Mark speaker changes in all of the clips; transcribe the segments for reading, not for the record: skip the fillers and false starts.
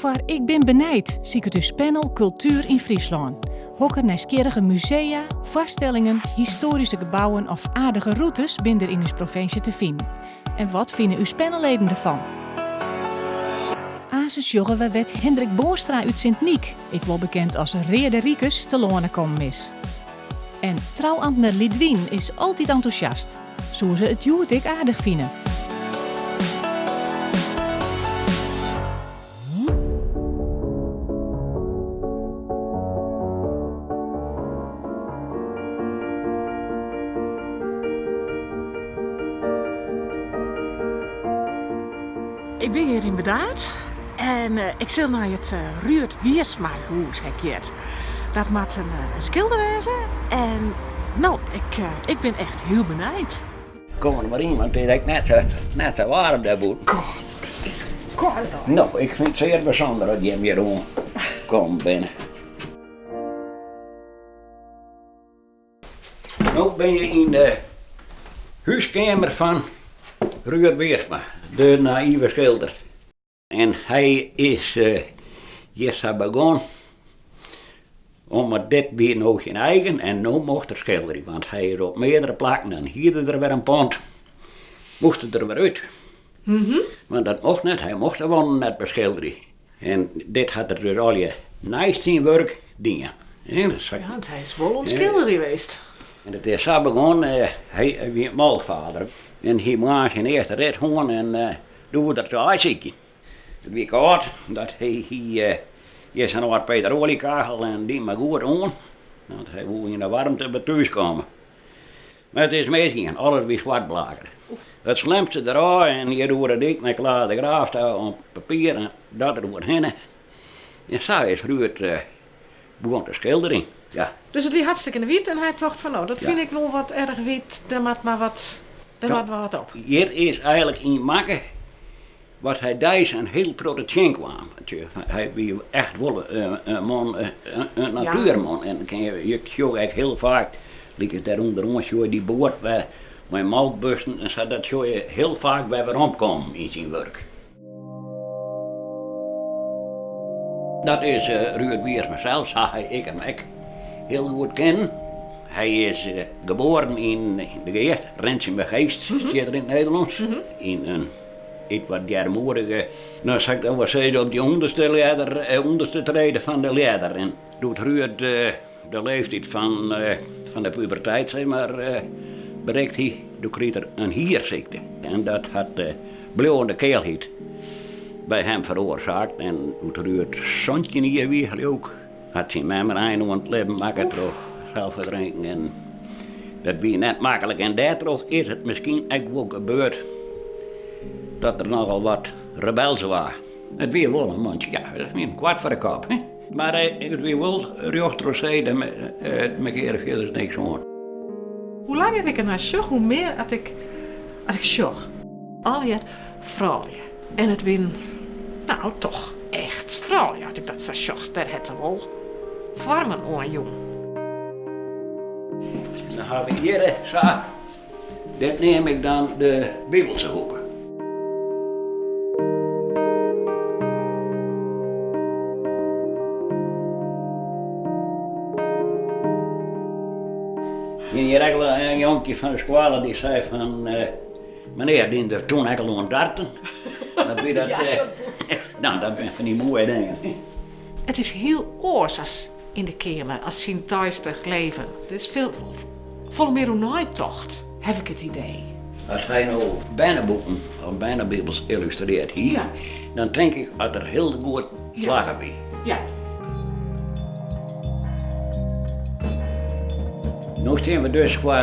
Speaker 1: Voor Ik ben benijd zie ik het dus panel Cultuur in Friesland. Hokker nieuwsgierige musea, vaststellingen, historische gebouwen of aardige routes binnen in uw provincie te vinden. En wat vinden uw panelleden ervan? Azes joggen we wet Hendrik Boonstra uit Sint-Niek, ik wel bekend als Reerde Riekes, te Lonen komen is. En trouwambtenaar Lidwien is altijd enthousiast, zo ze het joertik aardig vinden.
Speaker 2: Ik ben hier in Bedaard en ik zit naar het Ruud Wiersma-huis gekeerd. Dat moet een schilder wezen en nou, ik ben echt heel benijd.
Speaker 3: Kom er maar in, want het is net zo warm daar boven.
Speaker 2: God, het is koud.
Speaker 3: Nou, ik vind het zeer bijzonder dat je hem hier komt binnen. Nu ben je in de huiskamer van Ruud Wiersma, de naïeve schilder. En hij is begonnen om het dit weer nog in eigen en nu mocht er schilderen. Want hij is op meerdere plakken en hier er weer een pond, moest er weer uit. Want dat mocht niet, hij mocht gewoon net beschilderen. En dit had er dus al je naast zijn werk dingen.
Speaker 2: Ja, want hij is wel onschilder geweest.
Speaker 3: En het is zo begonnen, hij was een malvader. En hij moest zijn eerste rit gaan en doe dat te uitzieken. Het was koud, dat hij is een wat Peter Oliekachel en die maar goed aan. Want hij wil in de warmte bij thuis komen. Maar het is misgegaan, alles was zwartblaker. Het slimste eraan en je doet het met klaar de graaf op papier en dat er doorheen. En zo is Ruud begon te schilderen. Ja.
Speaker 2: Dus het was hartstikke wit en hij dacht van nou, dat vind ik wel wat erg wit, daar moet maar wat op.
Speaker 3: Hier is eigenlijk in maken wat hij deed een heel producent kwam. Hij was echt wel een man, een natuurman. En je ziet echt heel vaak, like daar onder ons, die boord met maltbussen en zo, dat zie je heel vaak bij weer omkomen in zijn werk. Dat is Ruud Wiersma zelf, zag ik hem heel goed kennen. Hij is geboren in de Geert, Rensenbegeest, staat er in het Nederlands. In een iets wat jarmoerige, nou zeg ik dan wat zei op die onderste treden van de leider. En doet Ruud de leeftijd van de puberteit, zeg maar, bereikt hij, toen kreeg er een hierziekte. En dat had blauwende keelheid bij hem veroorzaakt. En toen Ruud zondje hier weer ook, had zijn mama een het leven maken terug, zelf verdrinken. En dat was net makkelijk. En daardoor is het misschien ook gebeurd dat er nogal wat rebels waren. Het was wel een mondje, ja, dat is een kwart voor de kop. Hè? Maar het was wel recht zei, met keren verder is niks aan.
Speaker 2: Hoe langer ik ernaar zag, hoe meer had ik zag. Al je vrouwen. En het win, nou toch echt vrouwen, had ik dat zo zag. Daar het er wel vormen aan, jong.
Speaker 3: Dan gaan we hier, zo. Dit neem ik dan de Bijbelse hoek. En je regelde een jongetje van de school die zei van, meneer, die er toen eigenlijk aan darten. Dat weet dat, nou, dat zijn van die mooie dingen.
Speaker 2: Het is heel oorzaas in de kamer als zien thuistig leven. Het is veel meer een naaitocht, heb ik het idee.
Speaker 3: Als hij nou bijna boeken of bijna Bijbels illustreert hier, dan denk ik dat er heel goed slagen bij.
Speaker 2: Ja.
Speaker 3: Nu staan we dus voor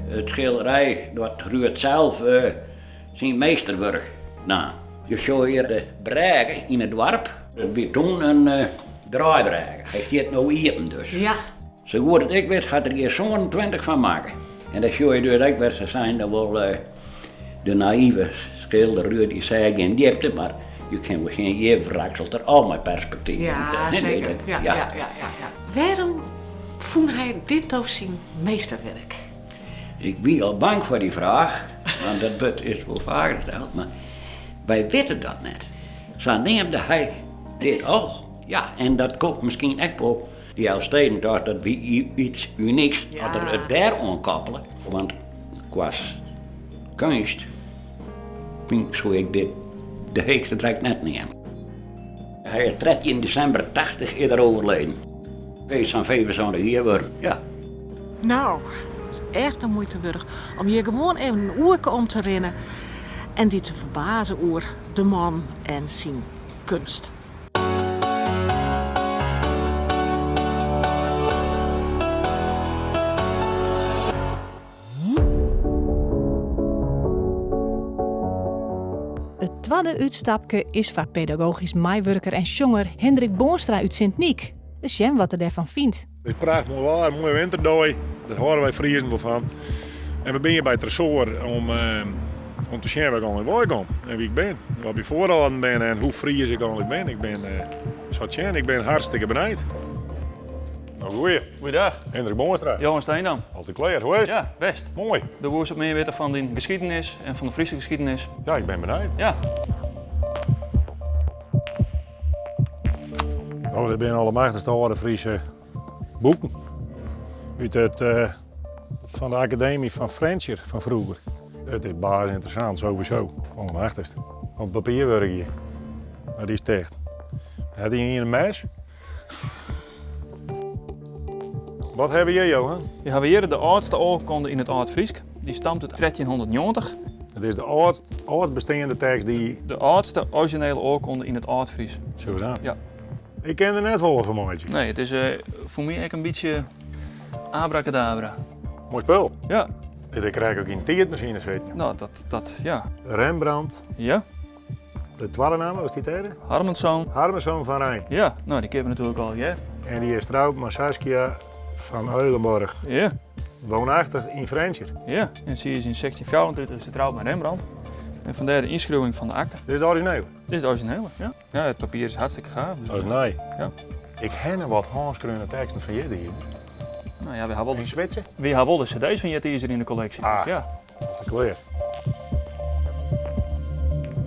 Speaker 3: het schilderij dat Ruud zelf zijn meesterwerk na. Je ziet hier de bregen in het dorp. Dat was toen een draaibregen. Hij staat nou hier dus.
Speaker 2: Ja.
Speaker 3: Zo goed als ik weet, had er hier zo'n 20 van maken. En dat zie je dus ook weer, ze zijn dan wel de naïeve schilder Ruud die zei geen diepte, maar je kan wel geen je verrakselt er al mijn perspectief.
Speaker 2: Ja, zeker. Ja. Waarom vond hij dit nou zijn meesterwerk?
Speaker 3: Ik ben al bang voor die vraag, want dat is wel vaker gesteld, maar wij weten dat niet. Zo neemde hij Dit al. Ja, en dat komt misschien echt op die Elfsteden dat wie iets unieks,
Speaker 2: Ja.
Speaker 3: dat er het daar aan koppelen. Want qua kunst zou ik dit de heekste direct net nemen. Hij is 13 december 80 eerder overleden. Wees van 25 jaar worden, ja.
Speaker 2: Nou, het is echt een moeite waard om je gewoon even een oerke om te rennen en die te verbazen over de man en zijn kunst.
Speaker 1: Het tweede uitstapje is van pedagogisch meewerker en jonger Hendrik Boonstra uit Sint-Niek. Dus Jen wat er daarvan vindt.
Speaker 4: Het is prachtig mooi waar, een mooie winterdooi. Daar horen wij Friesen wel van. En we zijn hier bij het resort om te zien waar ik al in kom en wie ik ben. Wat ik vooral ben en hoe Fries ik al ben. Ik ben hartstikke benieuwd. Nou, goeie.
Speaker 5: Goeiedag,
Speaker 4: Hendrik Boonstra.
Speaker 5: Johan Steendam.
Speaker 4: Altijd klaar, hoe is het?
Speaker 5: Ja, best.
Speaker 4: Mooi.
Speaker 5: De woord wat meer weten van de geschiedenis en van de Friese geschiedenis.
Speaker 4: Ja, ik ben benieuwd.
Speaker 5: Ja,
Speaker 4: Oh, dit zijn allemachtigste oude Friese boeken. Uit het, van de academie van Frencher van vroeger. Het is baas interessant, sowieso. Allemachtigste. Op papier werk je. Maar die is echt. Had hij hier een mes? Wat hebben jij, Johan?
Speaker 5: we hebben hier de oudste oorkonde in het Oud-Friesk. Die stamt uit 1390.
Speaker 4: Het is de oud bestaande tekst die...
Speaker 5: De oudste originele oorkonde in het Oud-Fries.
Speaker 4: Zo dan.
Speaker 5: Ja.
Speaker 4: Ik ken er net wel van, mooitje.
Speaker 5: Nee, het is voor mij echt een beetje abracadabra.
Speaker 4: Mooi spul.
Speaker 5: Ja,
Speaker 4: Ik krijg ook in tietmachines, weet je.
Speaker 5: nou ja.
Speaker 4: Rembrandt.
Speaker 5: Ja,
Speaker 4: De tweede naam, was die tweede?
Speaker 5: Harmenszoon.
Speaker 4: Harmenszoon van Rijn.
Speaker 5: Ja, nou die kennen we natuurlijk al, ja.
Speaker 4: En die is trouwd met Saskia van Eulenborg.
Speaker 5: Ja,
Speaker 4: Woonachtig in Frencher.
Speaker 5: ja. En ze is in 1634 getrouwd met Rembrandt. En vandaar de inschrijving van de akte.
Speaker 4: Dit is de origineel.
Speaker 5: Dit is de originele, ja. Ja, het papier is hartstikke gaaf. Dus,
Speaker 4: Dat is nee.
Speaker 5: Ja.
Speaker 4: Ik ken wat Hans-Kreunen teksten van jullie hier.
Speaker 5: nou ja, we hebben wel
Speaker 4: In
Speaker 5: de
Speaker 4: Zwitser.
Speaker 5: We hebben wel de cd's van Jet hier in de collectie. Dus
Speaker 4: Ah.
Speaker 5: ja.
Speaker 4: Dat is de kleur.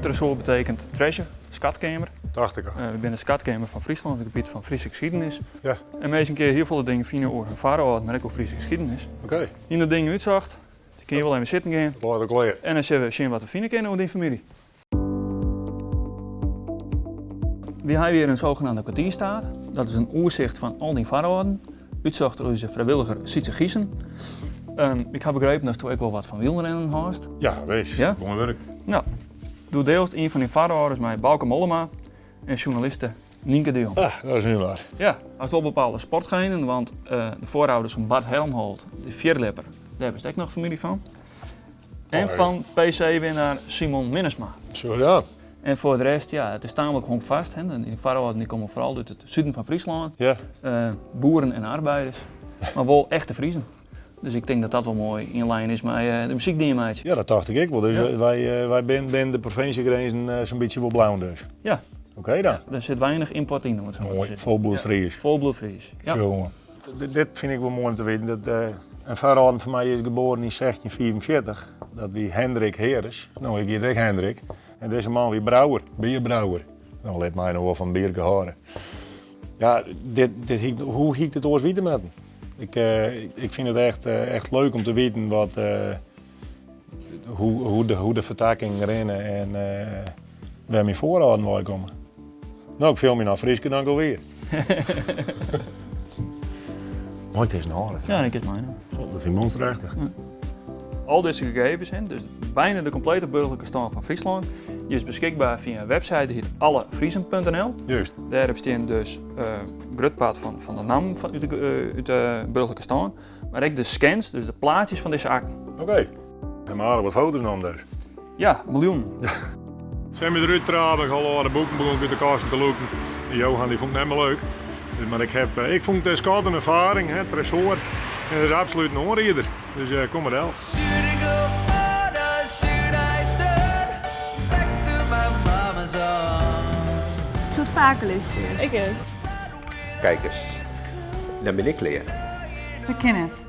Speaker 5: Tresor betekent treasure, skatkamer.
Speaker 4: Dacht ik al.
Speaker 5: We zijn de skatkamer van Friesland, het gebied van Friese geschiedenis.
Speaker 4: Ja.
Speaker 5: En meest een keer heel veel dingen vinden over hun vader, maar ook over Friese geschiedenis.
Speaker 4: Oké.
Speaker 5: In de dingen uitzacht, dan kun je wel even zitten gaan.
Speaker 4: Laat de kleur.
Speaker 5: En dan zullen we zien wat we vinden kunnen over die familie. We hebben weer een zogenaamde kwartierstaat. Dat is een oerzicht van al die vaderorden. Uitzocht door onze vrijwilliger Sietse Giesen. Ik heb begrepen dat je ook wel wat van wielrennen haast.
Speaker 4: Ja, wees.
Speaker 5: Ja?
Speaker 4: Mooi werk.
Speaker 5: Nou, doe deels een van die vaderorders met Bauke Mollema en journaliste Nienke de Jong.
Speaker 4: Ah, dat is nu waar.
Speaker 5: Ja, als wel bepaalde sportgenen, want de voorouders van Bart Helmholt, de vierlepper, daar hebben ze ook nog familie van. En
Speaker 4: Oh, ja.
Speaker 5: van PC-winnaar Simon Minnesma.
Speaker 4: Zo dan.
Speaker 5: En voor de rest, ja, het is tamelijk honkvast. Hè. Die vaderorden die komen vooral uit het zuiden van Friesland.
Speaker 4: Ja.
Speaker 5: Boeren en arbeiders, maar wel echte Friesen. Dus ik denk dat dat wel mooi in lijn is met de muziek die je maakt.
Speaker 4: Ja, dat dacht ik wel. Dus
Speaker 5: Ja.
Speaker 4: wij zijn de provinciegrenzen zo'n beetje wel blauw dus.
Speaker 5: Ja,
Speaker 4: Oké dan.
Speaker 5: er zit weinig import in, om het zo maar te
Speaker 4: Mooi.
Speaker 5: zeggen.
Speaker 4: Volbloed Fries.
Speaker 5: Volbloed Fries. Ja.
Speaker 4: Zo. Dit vind ik wel mooi om te weten. Dat, een vader van mij is geboren in 1644. Dat wie Hendrik Heres. Nou, ik heet ook Hendrik. En deze man wie brouwer, bierbrouwer. Nou, let mij nog wel van bier horen. Ja, hoe hiekt het oors weten met hem? Ik vind het echt leuk om te weten wat, hoe de vertakking rennen en waar mijn voorhouden wil komen. Nou, ik veel meer naar Frieske dan alweer. Mooi, het is een aardig.
Speaker 5: Ja, ik is mijn.
Speaker 4: Dat vind ik monsterachtig.
Speaker 5: Al deze gegevens zijn, dus bijna de complete burgerlijke stand van Friesland, die is beschikbaar via een website die heet allefriesen.nl.
Speaker 4: Juist.
Speaker 5: Daar staan dus grutpad van de naam uit de burgerlijke stand, maar ook de scans, dus de plaatjes van deze akten.
Speaker 4: Oké. En maar wat foto's nam dus.
Speaker 5: Ja, miljoen.
Speaker 4: Zijn we eruit traben, ik al de boeken begon uit de kasten te lopen. Die Johan die vond het niet meer leuk. Dus, maar ik vond het een ervaring, het tresor. En dat is absoluut een onrieder. Dus kom maar wel.
Speaker 6: Shooting up orders, should I turn back to my mama's arms?
Speaker 7: Ik zou het vaker luisteren.
Speaker 8: Ik het.
Speaker 9: Kijk eens, dan ben ik leer.
Speaker 7: Ik ken het.